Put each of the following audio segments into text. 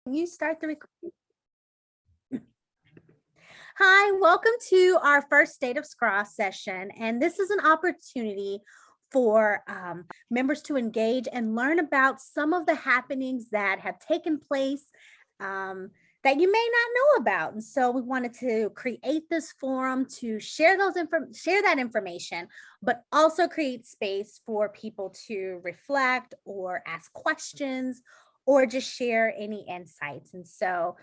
You start the recording. Hi, welcome to our first State of SCRA session. And this is an opportunity for members to engage and learn about some of the happenings that have taken place that you may not know about. And so we wanted to create this forum to share that information, but also create space for people to reflect or ask questions or just share any insights. And so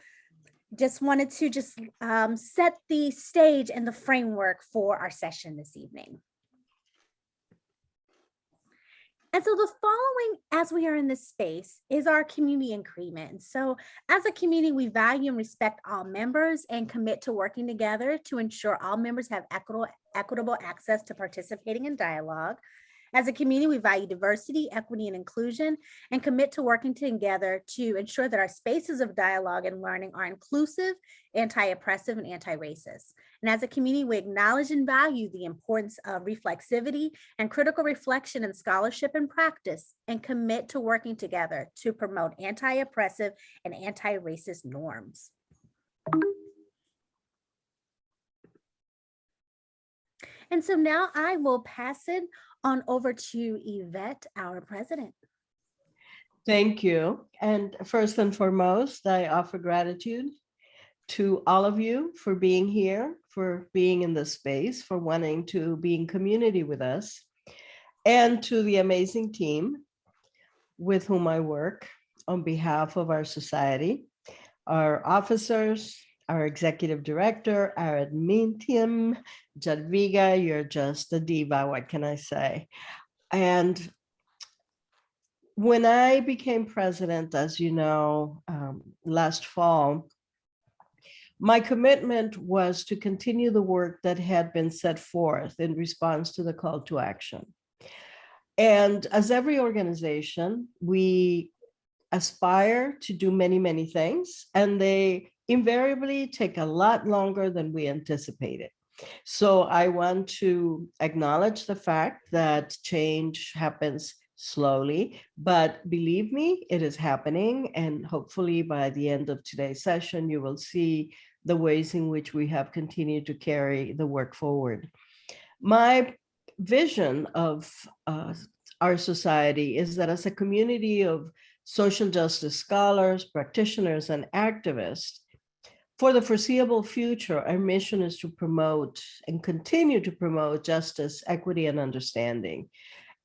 just wanted to set the stage and the framework for our session this evening. And so the following, as we are in this space, is our community agreement. So as a community, we value and respect all members and commit to working together to ensure all members have equitable access to participating in dialogue. As a community, we value diversity, equity, and inclusion, and commit to working together to ensure that our spaces of dialogue and learning are inclusive, anti-oppressive, and anti-racist. And as a community, we acknowledge and value the importance of reflexivity and critical reflection in scholarship and practice, and commit to working together to promote anti-oppressive and anti-racist norms. And so now I will pass it on over to Yvette, our president. Thank you. And first and foremost, I offer gratitude to all of you for being here, for being in this space, for wanting to be in community with us, and to the amazing team with whom I work on behalf of our society, our officers, our executive director, our admin team. Jadviga, you're just a diva, what can I say? And when I became president, as you know, last fall, my commitment was to continue the work that had been set forth in response to the call to action. And as every organization, we aspire to do many, many things, and they invariably take a lot longer than we anticipated. So I want to acknowledge the fact that change happens slowly, but believe me, it is happening. And hopefully by the end of today's session, you will see the ways in which we have continued to carry the work forward. My vision of our society is that as a community of social justice scholars, practitioners, and activists, for the foreseeable future, our mission is to promote and continue to promote justice, equity, and understanding.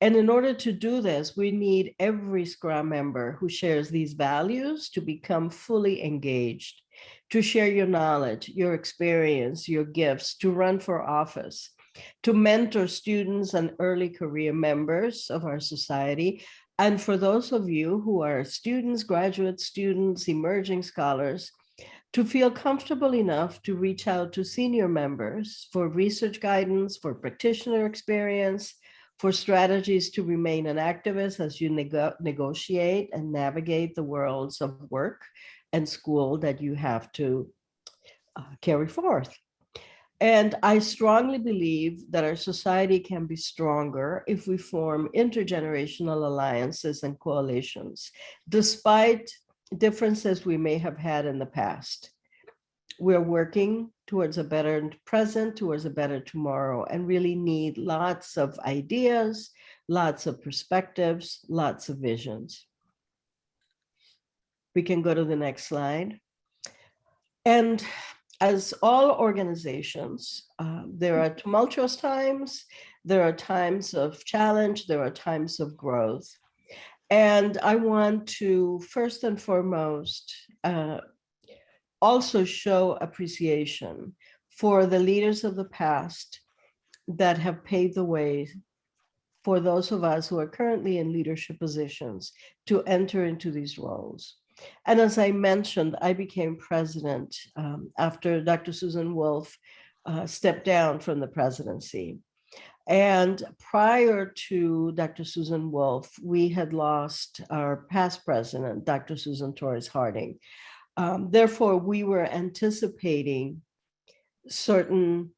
And in order to do this, we need every SCRA member who shares these values to become fully engaged, to share your knowledge, your experience, your gifts, to run for office, to mentor students and early career members of our society. And for those of you who are students, graduate students, emerging scholars, to feel comfortable enough to reach out to senior members for research guidance, for practitioner experience, for strategies to remain an activist as you negotiate and navigate the worlds of work and school that you have to carry forth. And I strongly believe that our society can be stronger if we form intergenerational alliances and coalitions, despite differences we may have had in the past. We're working towards a better present, towards a better tomorrow, and really need lots of ideas, lots of perspectives, lots of visions. We can go to the next slide. And as all organizations, there are tumultuous times, there are times of challenge, there are times of growth. And I want to first and foremost also show appreciation for the leaders of the past that have paved the way for those of us who are currently in leadership positions to enter into these roles. And as I mentioned, I became president after Dr. Susan Wolf stepped down from the presidency. And prior to Dr. Susan Wolf, we had lost our past president, Dr. Susan Torres Harding. Therefore, we were anticipating certain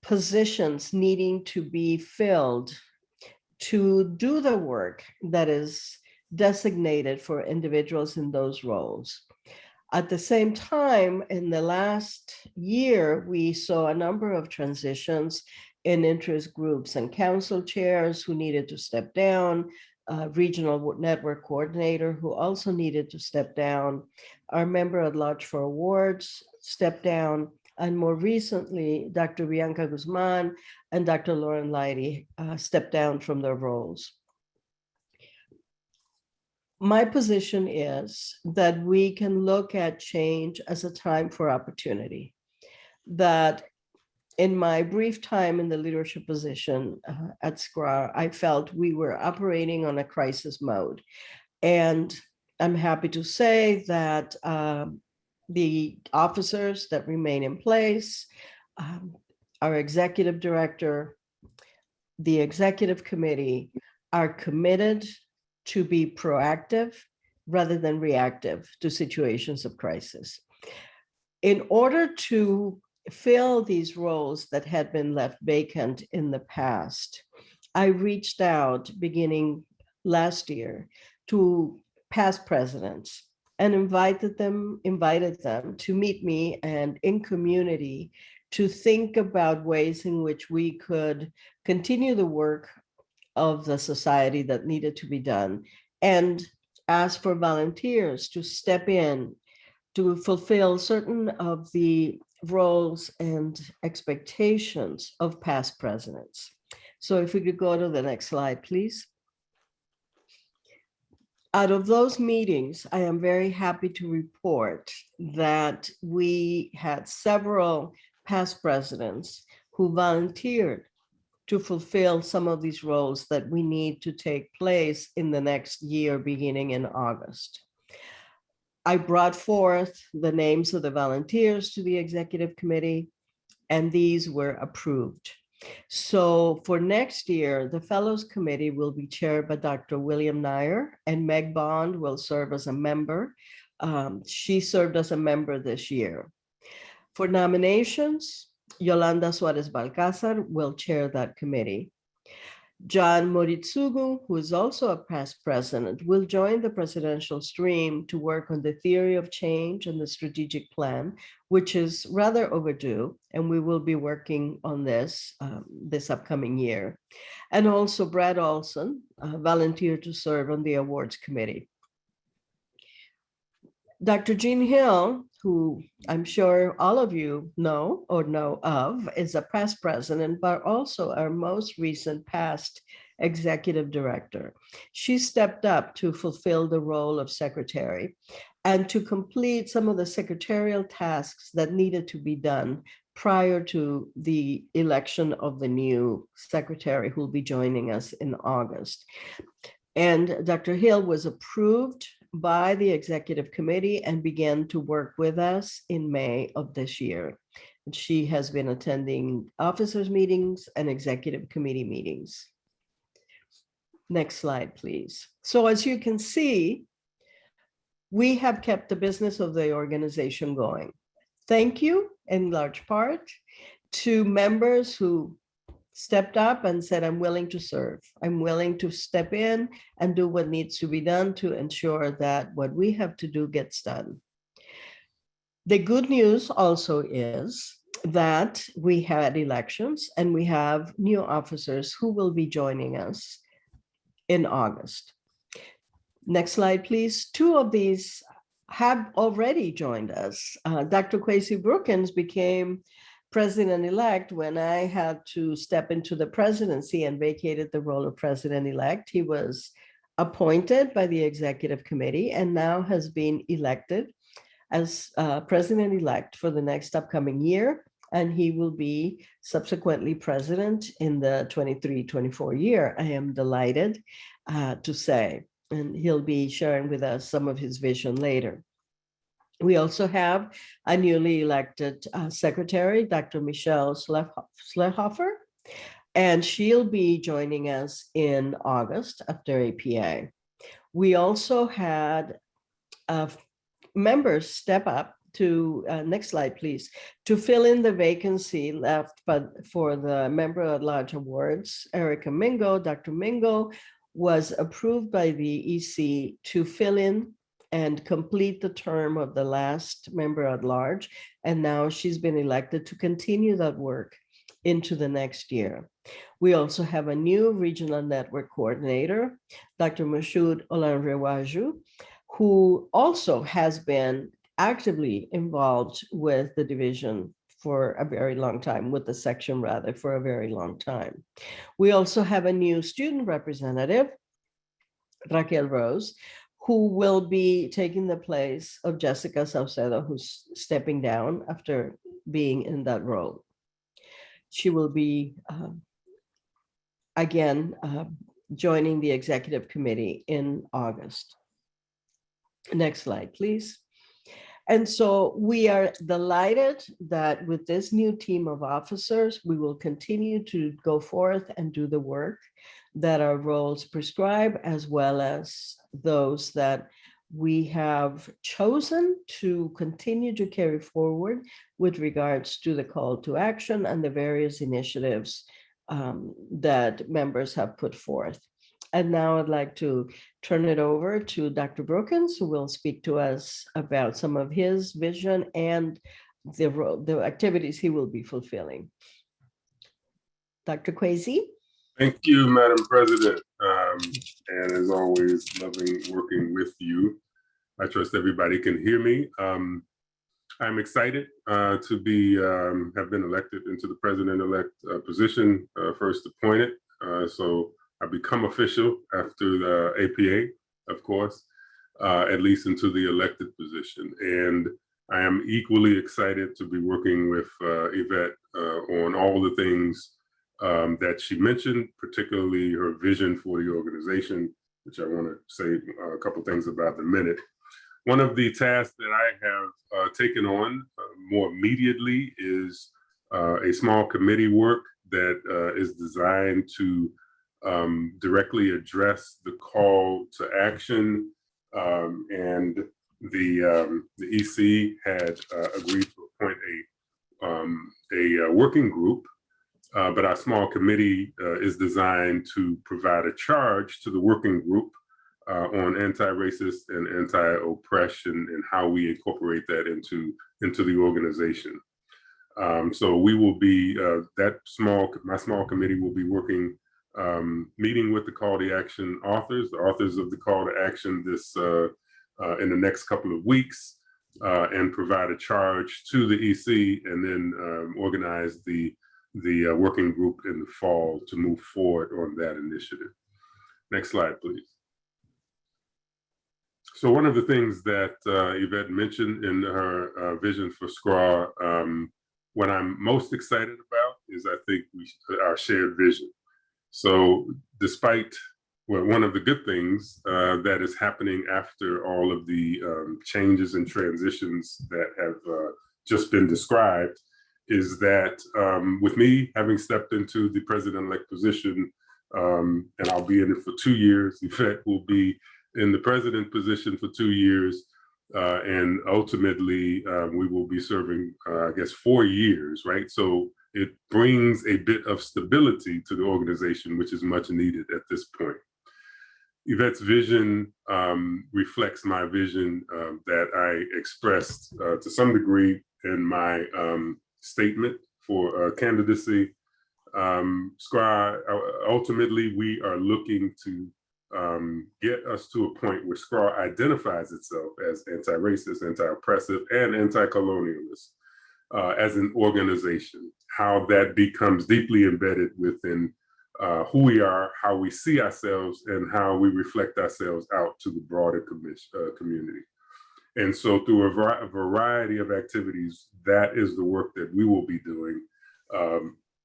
positions needing to be filled to do the work that is designated for individuals in those roles. At the same time, in the last year, we saw a number of transitions in interest groups and council chairs who needed to step down, regional network coordinator who also needed to step down, our member at large for awards stepped down, and more recently, Dr. Bianca Guzman and Dr. Lauren Leidy stepped down from their roles. My position is that we can look at change as a time for opportunity. That in my brief time in the leadership position at SCRA, I felt we were operating on a crisis mode. And I'm happy to say that the officers that remain in place, our executive director, the executive committee are committed to be proactive rather than reactive to situations of crisis. In order to fill these roles that had been left vacant in the past, I reached out beginning last year to past presidents and invited them to meet me and in community to think about ways in which we could continue the work of the society that needed to be done and ask for volunteers to step in to fulfill certain of the roles and expectations of past presidents. So if we could go to the next slide, please. Out of those meetings, I am very happy to report that we had several past presidents who volunteered to fulfill some of these roles that we need to take place in the next year, beginning in August. I brought forth the names of the volunteers to the executive committee, and these were approved. So for next year, the Fellows Committee will be chaired by Dr. William Nair, and Meg Bond will serve as a member. She served as a member this year. For nominations, Yolanda Suarez Balcazar will chair that committee. John Moritsugu, who is also a past president, will join the presidential stream to work on the theory of change and the strategic plan, which is rather overdue, and we will be working on this this upcoming year. And also Brad Olson volunteered to serve on the awards committee. Dr. Jean Hill, who I'm sure all of you know or know of, is a past president, but also our most recent past executive director. She stepped up to fulfill the role of secretary and to complete some of the secretarial tasks that needed to be done prior to the election of the new secretary who will be joining us in August. And Dr. Hill was approved by the executive committee and began to work with us in May of this year. And she has been attending officers meetings and executive committee meetings. Next slide, please. So as you can see, we have kept the business of the organization going. Thank you in large part to members who stepped up and said, I'm willing to serve. I'm willing to step in and do what needs to be done to ensure that what we have to do gets done. The good news also is that we had elections and we have new officers who will be joining us in August. Next slide, please. Two of these have already joined us. Dr. Kwesi Brookins became President-elect when I had to step into the presidency and vacated the role of President-elect. He was appointed by the executive committee and now has been elected as President-elect for the next upcoming year. And he will be subsequently president in the 23-24 year. I am delighted to say, and he'll be sharing with us some of his vision later. We also have a newly elected secretary, Dr. Michelle Schlehofer, and she'll be joining us in August after APA. We also had members step up to, next slide, please, to fill in the vacancy left for the member at large awards, Erica Mingo. Dr. Mingo was approved by the EC to fill in and complete the term of the last member at large. And now she's been elected to continue that work into the next year. We also have a new regional network coordinator, Dr. Mashoud Olanrewaju, who also has been actively involved with the division for a very long time, with the section rather, for a very long time. We also have a new student representative, Raquel Rose, who will be taking the place of Jessica Saucedo, who's stepping down after being in that role. She will be, again, joining the executive committee in August. Next slide, please. And so we are delighted that with this new team of officers, we will continue to go forth and do the work that our roles prescribe, as well as those that we have chosen to continue to carry forward with regards to the call to action and the various initiatives that members have put forth. And now I'd like to turn it over to Dr. Brookins, who will speak to us about some of his vision and the activities he will be fulfilling. Dr. Kwesi. Thank you, Madam President. And as always, loving working with you. I trust everybody can hear me. I'm excited to be have been elected into the President-elect position, first appointed. So I become official after the APA, of course, at least into the elected position. And I am equally excited to be working with Yvette on all the things that she mentioned, particularly her vision for the organization, which I want to say a couple things about in a minute. One of the tasks that I have taken on more immediately is a small committee work that is designed to directly address the call to action, and the EC had agreed to appoint a working group, but our small committee is designed to provide a charge to the working group on anti-racist and anti-oppression and how we incorporate that into the organization. So we will be my small committee will be working, meeting with the call to action authors, the authors of the call to action this in the next couple of weeks, and provide a charge to the EC, and then organize the working group in the fall to move forward on that initiative. Next slide, please. So one of the things that Yvette mentioned in her vision for SCRA, what I'm most excited about is I think our shared vision. So despite one of the good things that is happening after all of the changes and transitions that have just been described is that with me having stepped into the President-elect position, and I'll be in it for 2 years, Yvette will be in the president position for 2 years, and ultimately we will be serving, I guess, 4 years, right? So it brings a bit of stability to the organization, which is much needed at this point. Yvette's vision reflects my vision that I expressed to some degree in my statement for candidacy. SCRA, ultimately, we are looking to get us to a point where SCRA identifies itself as anti-racist, anti-oppressive, and anti-colonialist as an organization. How that becomes deeply embedded within who we are, how we see ourselves, and how we reflect ourselves out to the broader community. And so through a variety of activities, that is the work that we will be doing,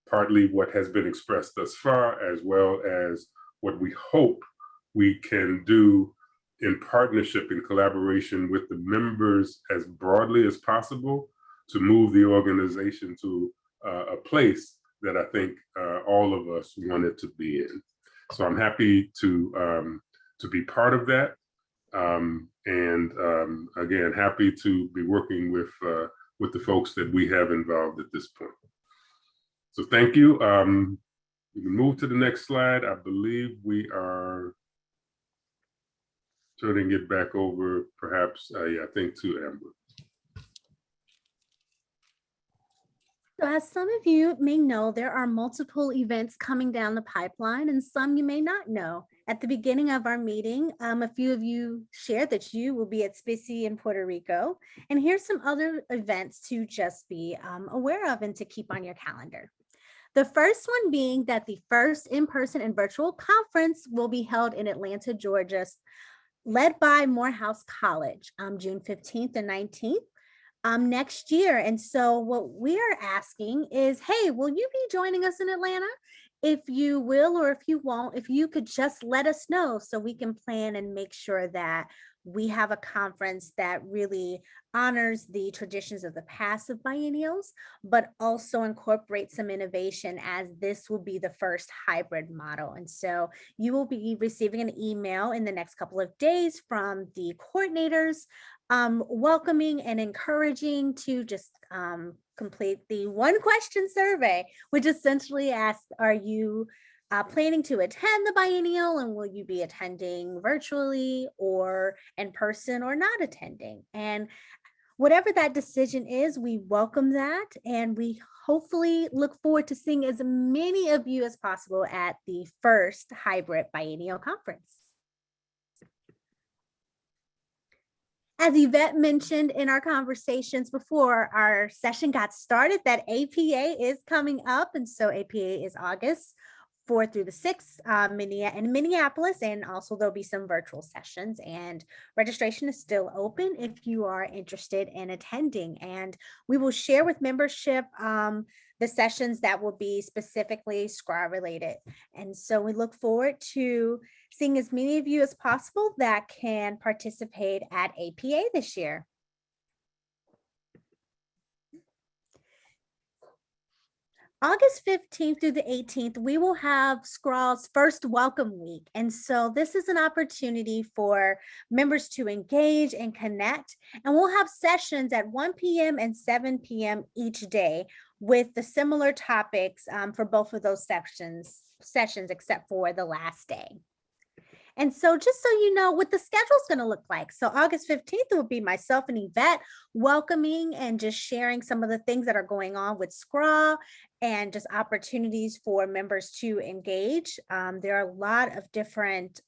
partly what has been expressed thus far, as well as what we hope we can do in partnership, in collaboration with the members as broadly as possible to move the organization to a place that I think all of us want it to be in. So I'm happy to be part of that. And again, happy to be working with the folks that we have involved at this point. So thank you. We can move to the next slide. I believe we are turning it back over, perhaps, yeah, I think to Amber. So as some of you may know, there are multiple events coming down the pipeline, and some you may not know. At the beginning of our meeting, a few of you shared that you will be at SPICY in Puerto Rico. And here's some other events to just be aware of and to keep on your calendar. The first one being that the first in-person and virtual conference will be held in Atlanta, Georgia, led by Morehouse College, June 15th and 19th. Next year. And so what we are asking is, hey, will you be joining us in Atlanta? If you will, or if you won't, if you could just let us know so we can plan and make sure that we have a conference that really honors the traditions of the past of biennials, but also incorporates some innovation, as this will be the first hybrid model. And so you will be receiving an email in the next couple of days from the coordinators, welcoming and encouraging to just complete the one question survey, which essentially asks, are you planning to attend the biennial, and will you be attending virtually or in person or not attending? And whatever that decision is, we welcome that, and we hopefully look forward to seeing as many of you as possible at the first hybrid biennial conference. As Yvette mentioned in our conversations before our session got started, that APA is coming up. And so APA is August 4th through the 6th in Minneapolis, and also there'll be some virtual sessions, and registration is still open if you are interested in attending. And we will share with membership the sessions that will be specifically SCRA related. And so we look forward to seeing as many of you as possible that can participate at APA this year. August 15th through the 18th, we will have SCRA's first welcome week. And so this is an opportunity for members to engage and connect. And we'll have sessions at 1 p.m. and 7 p.m. each day with the similar topics for both of those sessions except for the last day. And so just so you know what the schedule is going to look like. So August 15th will be myself and Yvette welcoming and just sharing some of the things that are going on with SCRA and just opportunities for members to engage. There are a lot of different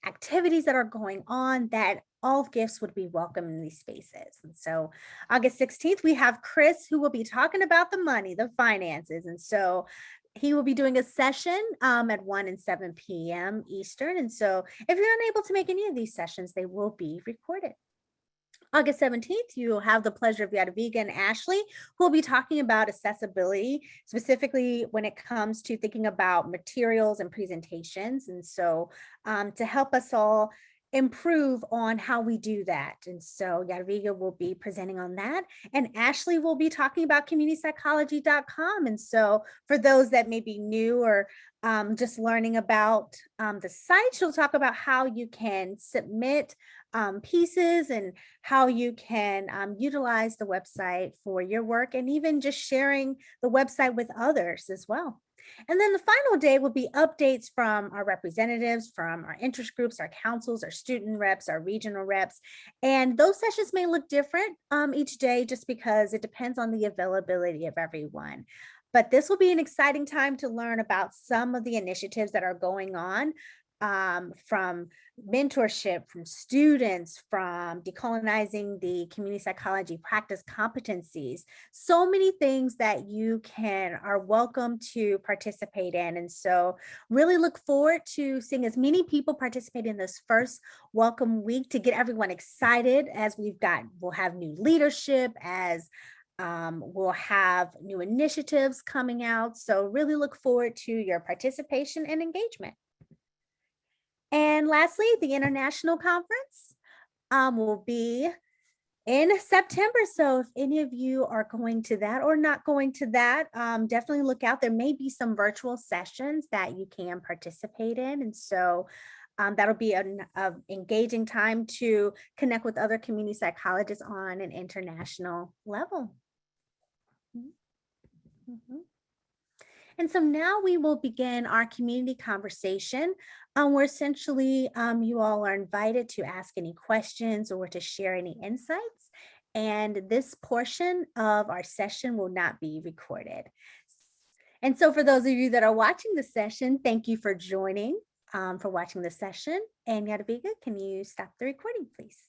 activities that are going on that all gifts would be welcome in these spaces. And so August 16th, we have Chris, who will be talking about the money, the finances. And so he will be doing a session at 1 and 7 p.m. Eastern. And so if you're unable to make any of these sessions, they will be recorded. August 17th, you'll have the pleasure of Yadviga and Ashley, who will be talking about accessibility, specifically when it comes to thinking about materials and presentations. And so to help us all improve on how we do that. And so Yadviga will be presenting on that, and Ashley will be talking about communitypsychology.com. And so for those that may be new or just learning about the site, she'll talk about how you can submit pieces and how you can utilize the website for your work, and even just sharing the website with others as well. And then the final day will be updates from our representatives, from our interest groups, our councils, our student reps, our regional reps. And those sessions may look different each day just because it depends on the availability of everyone. But this will be an exciting time to learn about some of the initiatives that are going on, from mentorship, from students, from decolonizing the community psychology practice competencies, so many things that you are welcome to participate in. And so really look forward to seeing as many people participate in this first welcome week to get everyone excited, as we'll have new leadership, as we'll have new initiatives coming out. So really look forward to your participation and engagement. And lastly, the international conference will be in September. So if any of you are going to that or not going to that, definitely look out. There may be some virtual sessions that you can participate in. And so that'll be an engaging time to connect with other community psychologists on an international level. And so now we will begin our community conversation, where essentially you all are invited to ask any questions or to share any insights. And this portion of our session will not be recorded. And so for those of you that are watching the session, thank you for joining, for watching the session. And Yadviga, can you stop the recording, please?